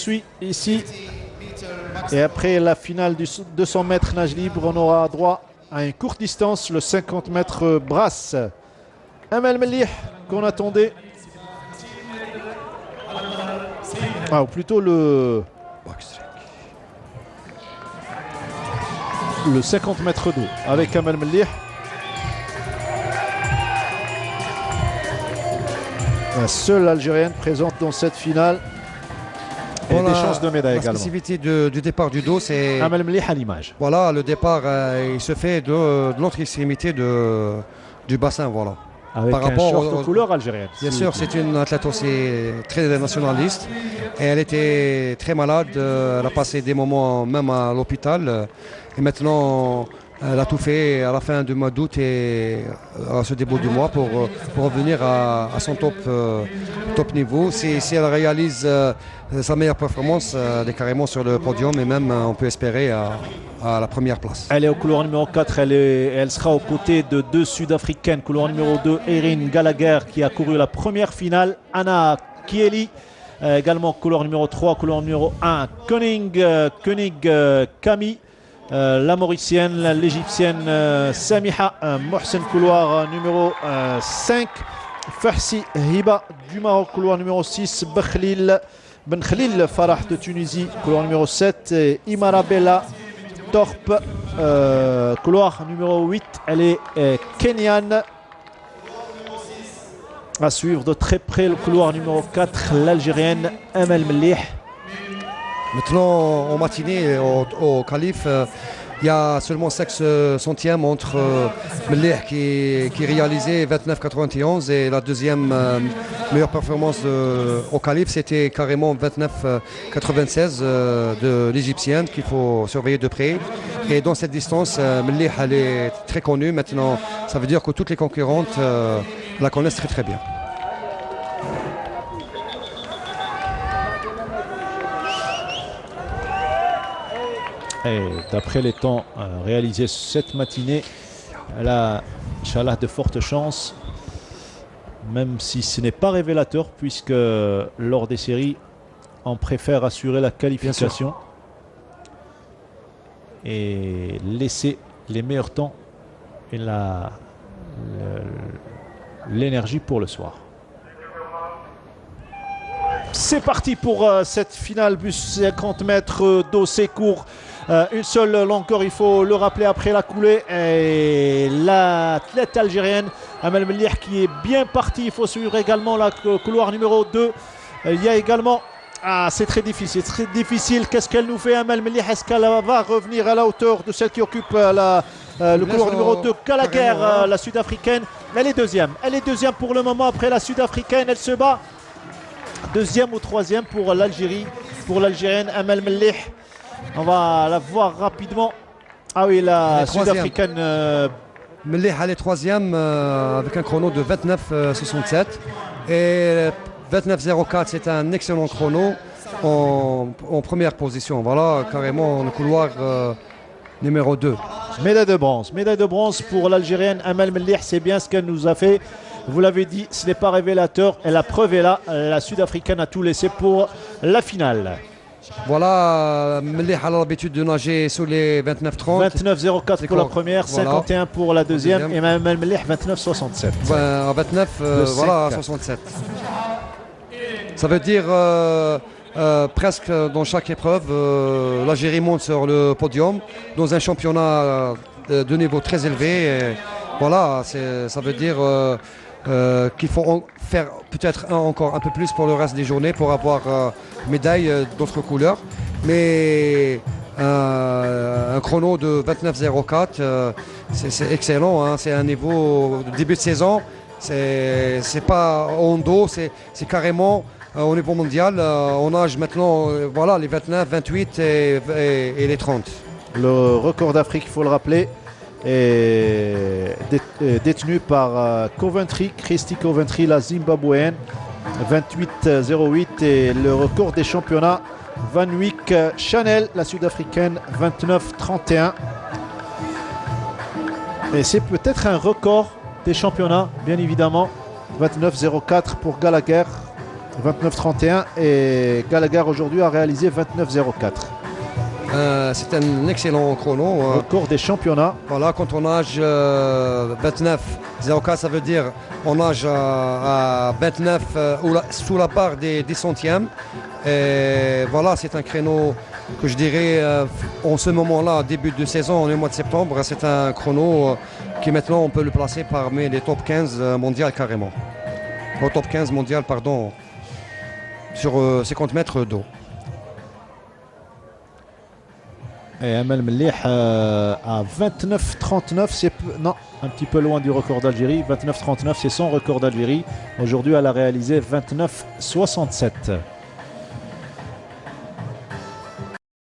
poursuit ici. Et après la finale du 200 mètres nage libre, on aura droit à une courte distance, le 50 mètres brasse. Amel Mellih qu'on attendait. Ou plutôt le 50 mètres d'eau avec Amel Mellih. La seule Algérienne présente dans cette finale. Et des chances de médaille également. La spécificité du départ du dos, c'est Amel Mellih à l'image. Voilà, le départ, il se fait de l'autre extrémité du bassin, voilà. Avec par rapport aux couleurs algériennes. Bien sûr, c'est une athlète aussi très nationaliste. Et elle était très malade. Elle a passé des moments même à l'hôpital. Et maintenant, elle a tout fait à la fin du mois d'août et à ce début du mois pour revenir à son top niveau. Si elle réalise sa meilleure performance, elle est carrément sur le podium et même on peut espérer à la première place. Elle est au couloir numéro 4, elle sera aux côtés de deux Sud-Africaines. Couloir numéro 2, Erin Gallagher qui a couru la première finale. Anna Kieli, également couloir numéro 3, couloir numéro 1, Koenig Kami. La Mauricienne, l'Égyptienne Samiha Mohsen, couloir numéro 5. Fahsi Hiba du Maroc, couloir numéro 6. Ben Khalil Farah de Tunisie, couloir numéro 7. Et Imarabella Torp, couloir numéro 8. Elle est kenyane. À suivre de très près le couloir numéro 4, l'Algérienne Amel Mellih. Maintenant, en matinée, au qualif, il y a seulement 5 centièmes entre Mellih qui réalisait 29,91 et la deuxième meilleure performance au qualif, c'était carrément 29,96 de l'Égyptienne qu'il faut surveiller de près. Et dans cette distance, Mellih, elle est très connue. Maintenant, ça veut dire que toutes les concurrentes la connaissent très très bien. Et d'après les temps réalisés cette matinée, elle a, Inch'Allah, de fortes chances, même si ce n'est pas révélateur, puisque lors des séries, on préfère assurer la qualification et laisser les meilleurs temps et l'énergie pour le soir. C'est parti pour cette finale, bus 50 mètres d'eau, c'est court. Une seule longueur, il faut le rappeler après la coulée. Et l'athlète algérienne Amel Mellih qui est bien parti. Il faut suivre également la couloir numéro 2. Il y a également... c'est très difficile, très difficile. Qu'est-ce qu'elle nous fait, Amel Mellih? Est-ce qu'elle va revenir à la hauteur de celle qui occupe le couloir numéro 2, Gallagher, la sud-africaine? Elle est deuxième. Elle est deuxième pour le moment après la sud-africaine. Elle se bat. Deuxième ou troisième pour l'Algérie, pour l'Algérienne Amel Mellih. On va la voir rapidement. Ah oui, la sud-africaine. Mellih, elle est troisième avec un chrono de 29,67. Et 29,04, c'est un excellent chrono en première position. Voilà, carrément le couloir numéro 2. Médaille de bronze pour l'Algérienne Amel Mellih. C'est bien ce qu'elle nous a fait. Vous l'avez dit, ce n'est pas révélateur. Et la preuve est là. La Sud-Africaine a tout laissé pour la finale. Voilà, Mellih a l'habitude de nager sous les 29,30. 29,04 pour la première, voilà. 51 pour la deuxième. Et Amel Mellih, 29,67. À 29, voilà, 67. Ça veut dire presque dans chaque épreuve, l'Algérie monte sur le podium dans un championnat de niveau très élevé. Et voilà, ça veut dire qu'il faut faire peut-être encore un peu plus pour le reste des journées pour avoir médaille d'autres couleurs. Mais un chrono de 29,04, c'est excellent. Hein, c'est un niveau de début de saison. C'est pas en dos, c'est carrément au niveau mondial. On nage maintenant voilà, les 29, 28 et les 30. Le record d'Afrique, il faut le rappeler, est détenu par Coventry, Christy Coventry, la Zimbabwéenne, 28,08. Et le record des championnats, Van Wyk Chanel, la Sud-Africaine, 29,31. Et c'est peut-être un record des championnats, bien évidemment. 29,04 pour Gallagher. 29-31 et Gallagher aujourd'hui a réalisé 29-04. C'est un excellent chrono. Record des championnats. Voilà, quand on nage 29-04, ça veut dire on nage à 29 sous la barre des 10 centièmes. Et voilà, c'est un créneau que je dirais en ce moment-là, début de saison, le mois de septembre, c'est un chrono qui maintenant on peut le placer parmi les top 15 mondial carrément. Au top 15 mondial, pardon, sur 50 mètres d'eau. Et Amel Melih à 29-39, c'est non, un petit peu loin du record d'Algérie. 29-39, c'est son record d'Algérie. Aujourd'hui, elle a réalisé 29-67.